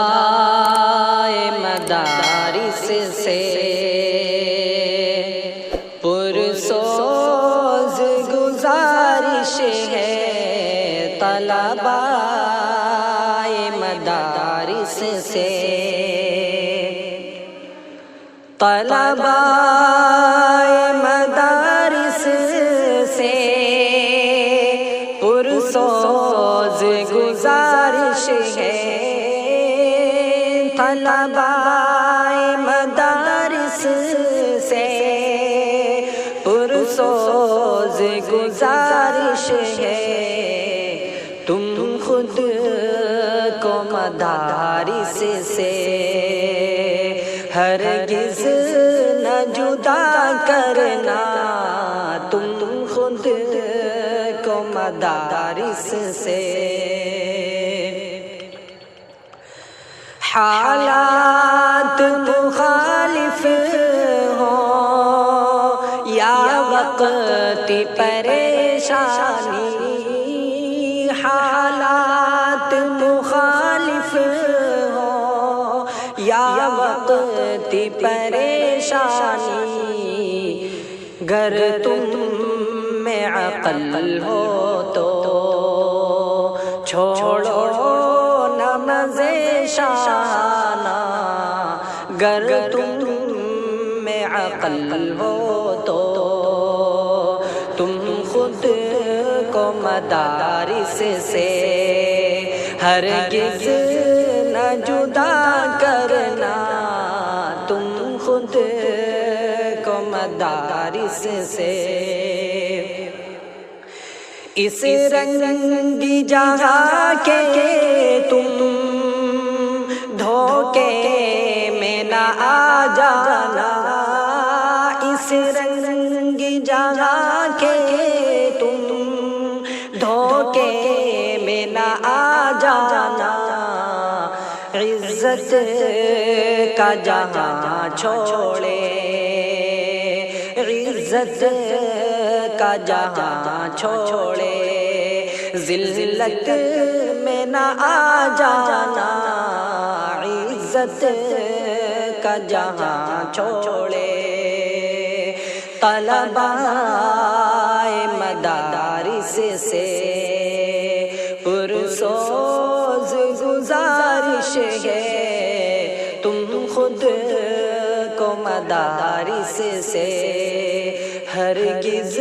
طلبائے مدارس سے پرسوز گزارش ہے، طلبائے مدارس سے طلبائے مدارس سے پرسوز گزارش ہے، طلبائے مدارس سے پرسوز گزارش ہے، تم خود کو مدارس سے ہرگز نہ جدا کرنا، تم خود کو مدارس سے۔ حالات مخالف ہوں یا وقت پریشانی، حالات مخالف ہوں یا وقت پریشانی، گر تم میں عقل ہو تو چھوڑو نہ مزے شانہ، گر تم میں عقل ہو تو تم خود کو مدارس سے ہرگز نہ جدا کرنا، تم خود کو مدارس سے۔ اس رنگی جہاں کے تم دھوکے میں نہ آ جانا، اس رنگی جہاں کے تم دھوکے میں نہ آ جانا، عزت کا جہاں چھوڑے، عزت کا جہاں چھوڑے ذلت میں نہ آ جانا، عزت کا جہاں چھوڑے۔ طلبائے مدارس سے پرسوز گزارش ہے، تم خود کو مدارس سے ہرگز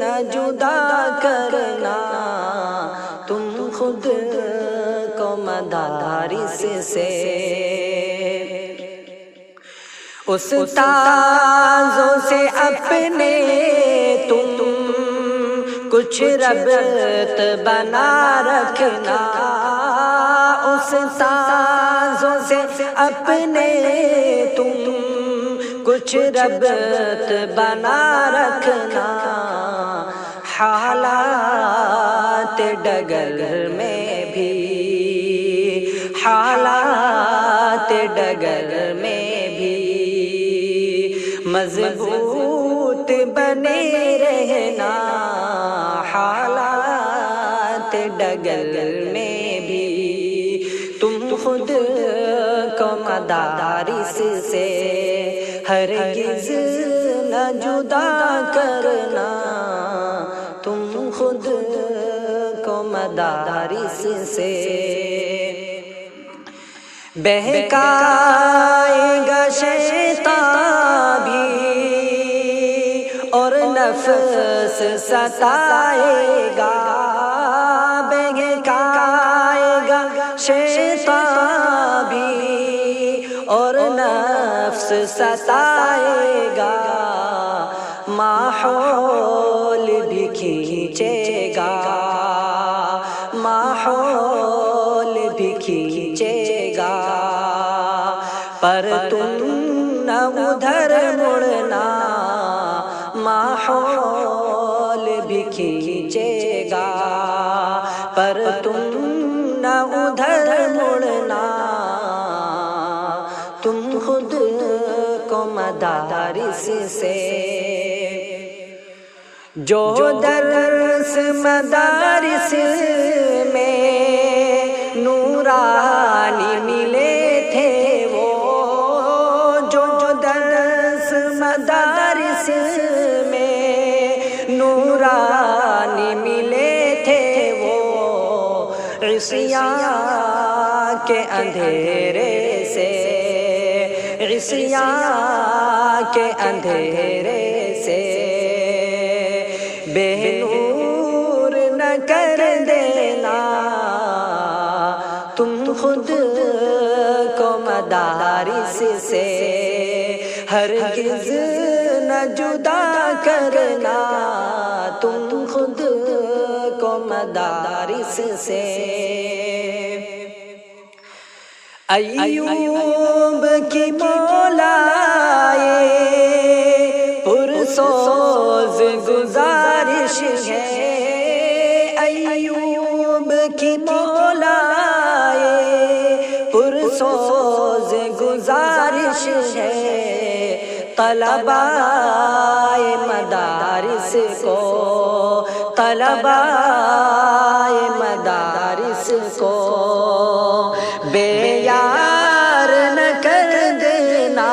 نہ جدا کرنا، تم خود کو مدارس سے۔ استاذوں سے اپنے تم کچھ ربط بنا رکھنا، استاذوں سے اپنے تم کچھ ربط بنا رکھنا، حالات ڈگر میں بھی، حالات ڈگر میں بھی مضبوط بنے رہنا، حالات ڈگر میں بھی تم خود کو مدارس سے ہرگز نہ جدا کرنا، تم خود کو مدارس سے۔ بہکائے گا شیطان بھی اور نفس ستائے گا، بہکائے گا شیطان بھی اور نفس ستائے گا، ماحول بھی کھینچے گا، ماحول بھی کھینچے گا، پر تم نہ ادھر مڑنا، ماحول بھی کھینچے گا، پر تم نہ ادھر مڑنا، تم خود کو مدارس سے۔ جو درس مدارس میں نورانی ملے تھے وہ جو درس مدارس میں نورانی ملے تھے وہ عصیان کے اندھیرے سے عصیان کے اندھیرے سے بے نور نہ کر دینا تم خود کو مدارس سے ہرگز نہ جدا کرنا تم خود کو مدارس سے ایوب کی مولائے پرسوز گزارش ہے ایوب کی مولائے پرسوز گزارش ہے طلبائے مدارس کو طلبائے مدارس کو بے یار نہ کر دینا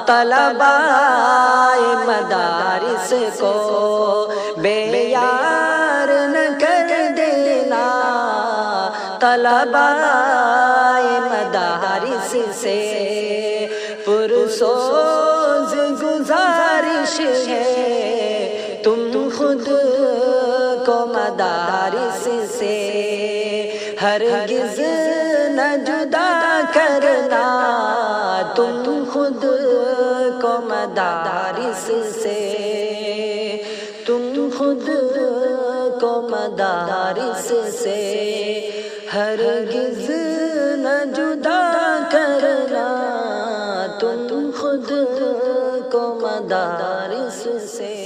طلبائے مدارس کو بے یار نہ کر دینا طلبائے مدارس سے پرسوز گزارش ہے تم خود کو مدارس سے ہرگز نہ جدا کرنا تم خود کو مدارس سے تم خود کو مدارس سے ہرگز نہ جدا کرنا تم خود کو مدارس سے